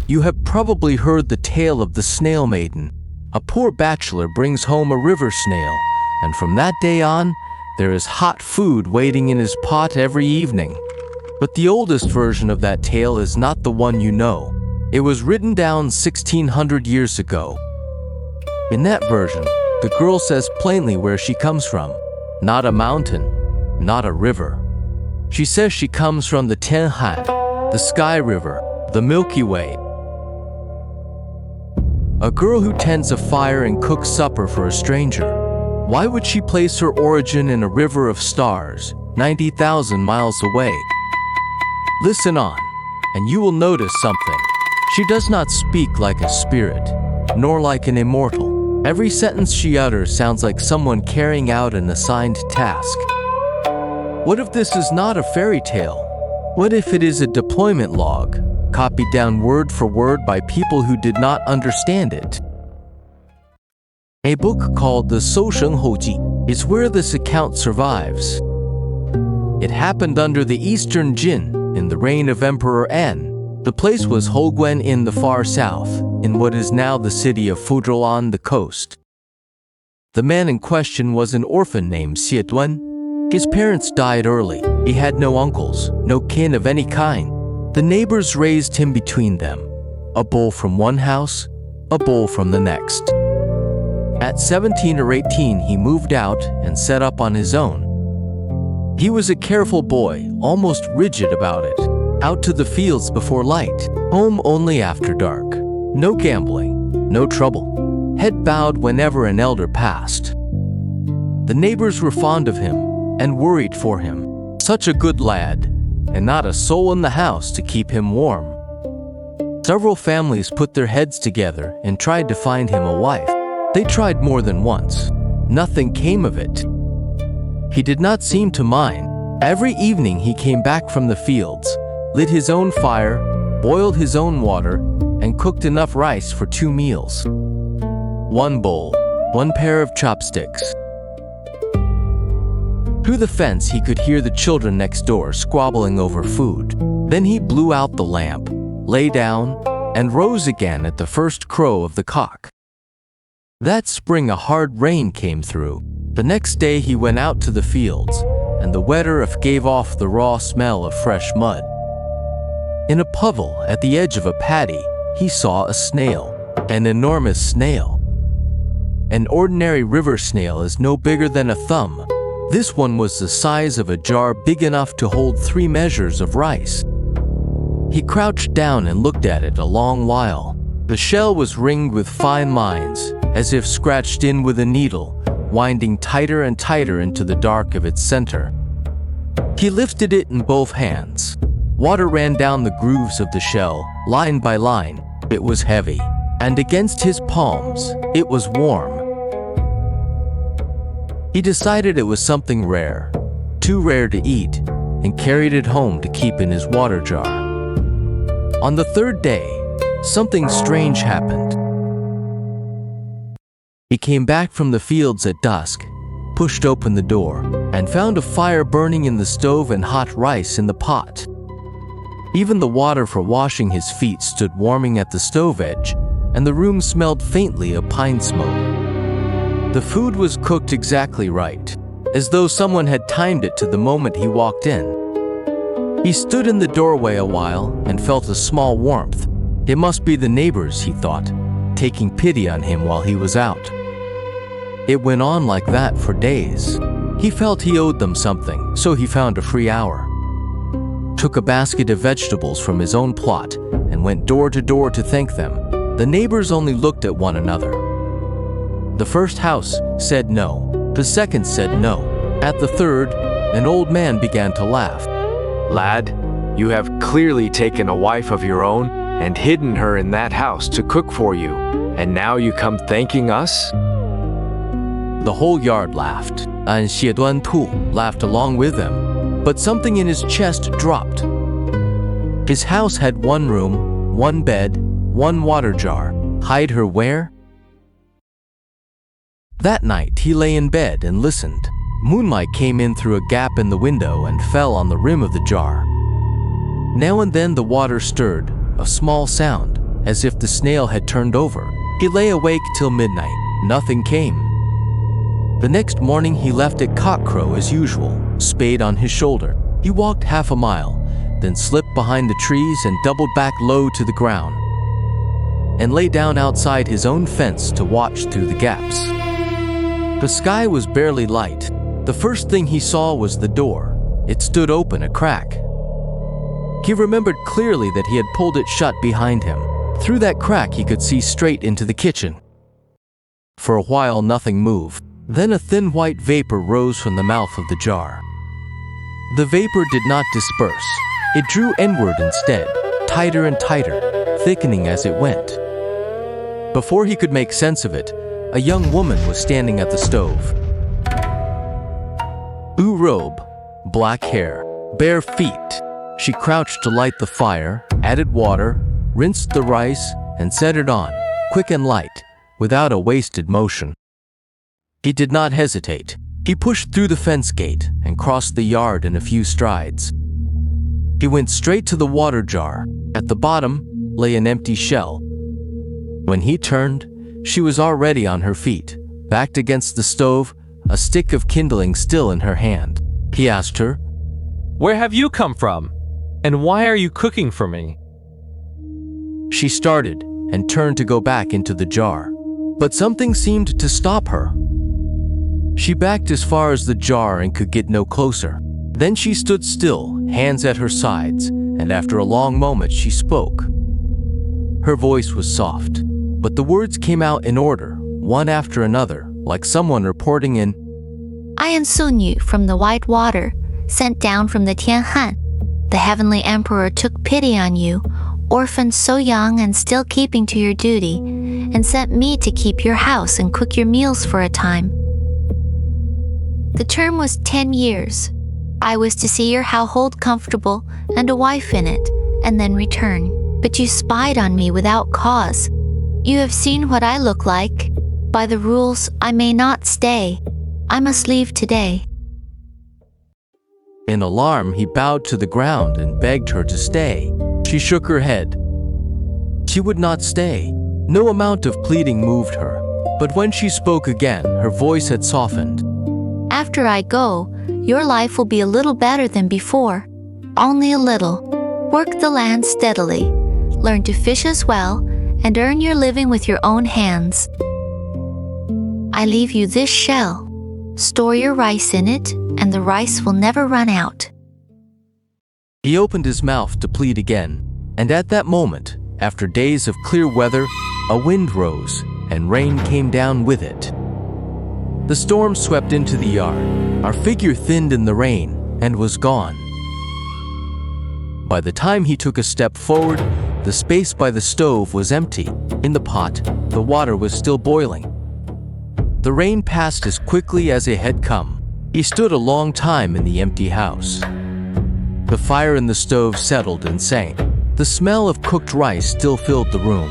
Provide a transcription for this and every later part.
You have probably heard the tale of the Snail Maiden. A poor bachelor brings home a river snail, and from that day on, there is hot food waiting in his pot every evening. But the oldest version of that tale is not the one you know. It was written down 1600 years ago. In that version, the girl says plainly where she comes from. Not a mountain, not a river. She says she comes from the Tianhan, the Sky River, the Milky Way. A girl who tends a fire and cooks supper for a stranger. Why would she place her origin in a river of stars, 90,000 miles away? Listen on, and you will notice something. She does not speak like a spirit, nor like an immortal. Every sentence she utters sounds like someone carrying out an assigned task. What if this is not a fairy tale? What if it is a deployment log, copied down word for word by people who did not understand it? A book called the Sou Sheng Hou Ji is where this account survives. It happened under the Eastern Jin in the reign of Emperor An. The place was Hoguan in the far south, in what is now the city of Fuzhou on the coast. The man in question was an orphan named Xie Duan. His parents died early. He had no uncles, no kin of any kind. The neighbors raised him between them, a bull from one house, a bull from the next. At 17 or 18, he moved out and set up on his own. He was a careful boy, almost rigid about it. Out to the fields before light, home only after dark. No gambling, no trouble. Head bowed whenever an elder passed. The neighbors were fond of him and worried for him. Such a good lad, and not a soul in the house to keep him warm. Several families put their heads together and tried to find him a wife. They tried more than once. Nothing came of it. He did not seem to mind. Every evening he came back from the fields, lit his own fire, boiled his own water, and cooked enough rice for 2 meals. 1 bowl, 1 pair of chopsticks. Through the fence he could hear the children next door squabbling over food. Then he blew out the lamp, lay down, and rose again at the first crow of the cock. That spring a hard rain came through. The next day he went out to the fields, and the wetter earth gave off the raw smell of fresh mud. In a puddle at the edge of a paddy, he saw a snail, an enormous snail. An ordinary river snail is no bigger than a thumb. This one was the size of a jar big enough to hold 3 measures of rice. He crouched down and looked at it a long while. The shell was ringed with fine lines, as if scratched in with a needle, winding tighter and tighter into the dark of its center. He lifted it in both hands. Water ran down the grooves of the shell, line by line. It was heavy, and against his palms, it was warm. He decided it was something rare, too rare to eat, and carried it home to keep in his water jar. On the 3rd day, something strange happened. He came back from the fields at dusk, pushed open the door, and found a fire burning in the stove and hot rice in the pot. Even the water for washing his feet stood warming at the stove edge, and the room smelled faintly of pine smoke. The food was cooked exactly right, as though someone had timed it to the moment he walked in. He stood in the doorway a while and felt a small warmth. It must be the neighbors, he thought, taking pity on him while he was out. It went on like that for days. He felt he owed them something, so he found a free hour. Took a basket of vegetables from his own plot and went door to door to thank them. The neighbors only looked at one another. The first house said no. The second said no. At the third, an old man began to laugh. "Lad, you have clearly taken a wife of your own and hidden her in that house to cook for you, and now you come thanking us?" The whole yard laughed, and Xie Duan Tu laughed along with them, but something in his chest dropped. His house had 1 room, 1 bed, 1 water jar. Hide her where? That night he lay in bed and listened. Moonlight came in through a gap in the window and fell on the rim of the jar. Now and then the water stirred, a small sound, as if the snail had turned over. He lay awake till midnight. Nothing came. The next morning he left at cockcrow as usual, spade on his shoulder. He walked half a mile, then slipped behind the trees and doubled back low to the ground, and lay down outside his own fence to watch through the gaps. The sky was barely light. The first thing he saw was the door. It stood open a crack. He remembered clearly that he had pulled it shut behind him. Through that crack he could see straight into the kitchen. For a while nothing moved. Then a thin white vapor rose from the mouth of the jar. The vapor did not disperse. It drew inward instead, tighter and tighter, thickening as it went. Before he could make sense of it, a young woman was standing at the stove. Blue robe, black hair, bare feet. She crouched to light the fire, added water, rinsed the rice, and set it on, quick and light, without a wasted motion. He did not hesitate. He pushed through the fence gate and crossed the yard in a few strides. He went straight to the water jar. At the bottom lay an empty shell. When he turned, she was already on her feet, backed against the stove, a stick of kindling still in her hand. He asked her, "Where have you come from? And why are you cooking for me?" She started and turned to go back into the jar, but something seemed to stop her. She backed as far as the jar and could get no closer. Then she stood still, hands at her sides, and after a long moment she spoke. Her voice was soft, but the words came out in order, one after another, like someone reporting in. "I am Sunyu from the White Water, sent down from the Tianhan. The heavenly emperor took pity on you, orphaned so young and still keeping to your duty, and sent me to keep your house and cook your meals for a time. The term was 10 years. I was to see your household comfortable and a wife in it, and then return. But you spied on me without cause. You have seen what I look like. By the rules, I may not stay. I must leave today." In alarm, he bowed to the ground and begged her to stay. She shook her head. She would not stay. No amount of pleading moved her. But when she spoke again, her voice had softened. "After I go, your life will be a little better than before. Only a little. Work the land steadily. Learn to fish as well, and earn your living with your own hands. I leave you this shell. Store your rice in it, and the rice will never run out." He opened his mouth to plead again, and at that moment, after days of clear weather, a wind rose, and rain came down with it. The storm swept into the yard. Our figure thinned in the rain and was gone. By the time he took a step forward, the space by the stove was empty. In the pot, the water was still boiling. The rain passed as quickly as it had come. He stood a long time in the empty house. The fire in the stove settled and sank. The smell of cooked rice still filled the room.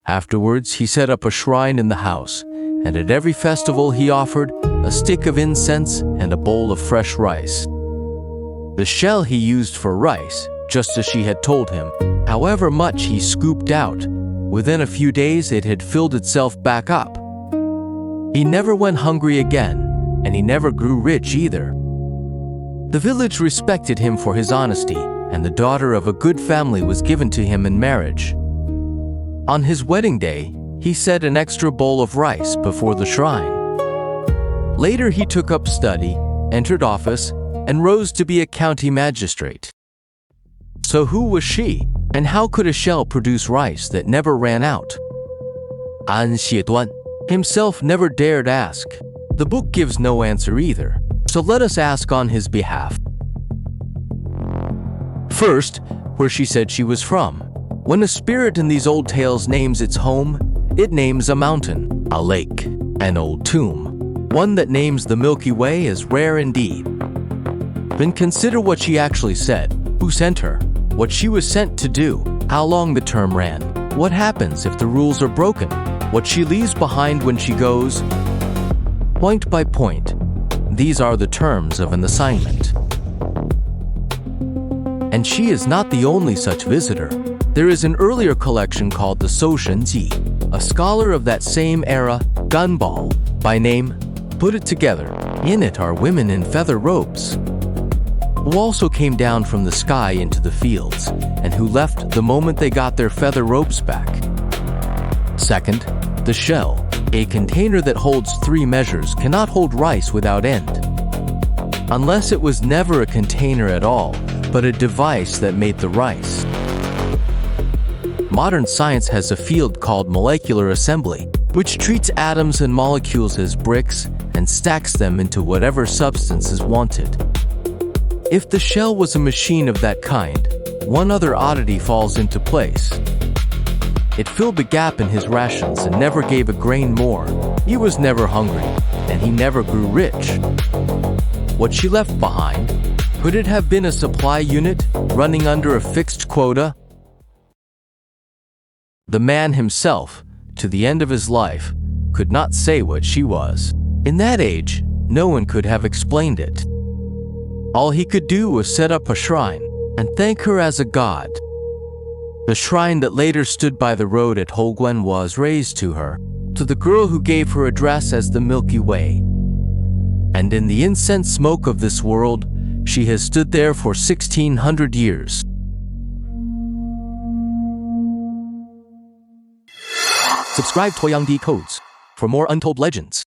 Afterwards, he set up a shrine in the house, and at every festival he offered a stick of incense and a bowl of fresh rice. The shell he used for rice, just as she had told him. However much he scooped out, within a few days it had filled itself back up. He never went hungry again, and he never grew rich either. The village respected him for his honesty, and the daughter of a good family was given to him in marriage. On his wedding day, he set an extra bowl of rice before the shrine. Later he took up study, entered office, and rose to be a county magistrate. So who was she, and how could a shell produce rice that never ran out? An Xieduan himself never dared ask. The book gives no answer either, so let us ask on his behalf. First, where she said she was from. When a spirit in these old tales names its home, it names a mountain, a lake, an old tomb. One that names the Milky Way is rare indeed. Then consider what she actually said, who sent her, what she was sent to do, how long the term ran, what happens if the rules are broken, what she leaves behind when she goes. Point by point, these are the terms of an assignment. And she is not the only such visitor. There is an earlier collection called the So Shenji. A scholar of that same era, Gunball, by name, put it together. In it are women in feather robes, who also came down from the sky into the fields, and who left the moment they got their feather robes back. Second, the shell, a container that holds 3 measures, cannot hold rice without end. Unless it was never a container at all, but a device that made the rice. Modern science has a field called molecular assembly, which treats atoms and molecules as bricks and stacks them into whatever substance is wanted. If the shell was a machine of that kind, one other oddity falls into place. It filled the gap in his rations and never gave a grain more. He was never hungry, and he never grew rich. What she left behind, could it have been a supply unit running under a fixed quota? The man himself, to the end of his life, could not say what she was. In that age, no one could have explained it. All he could do was set up a shrine and thank her as a god. The shrine that later stood by the road at Holguin was raised to her, to the girl who gave her a dress as the Milky Way. And in the incense smoke of this world, she has stood there for 1600 years. Subscribe Toyang D Codes for more untold legends.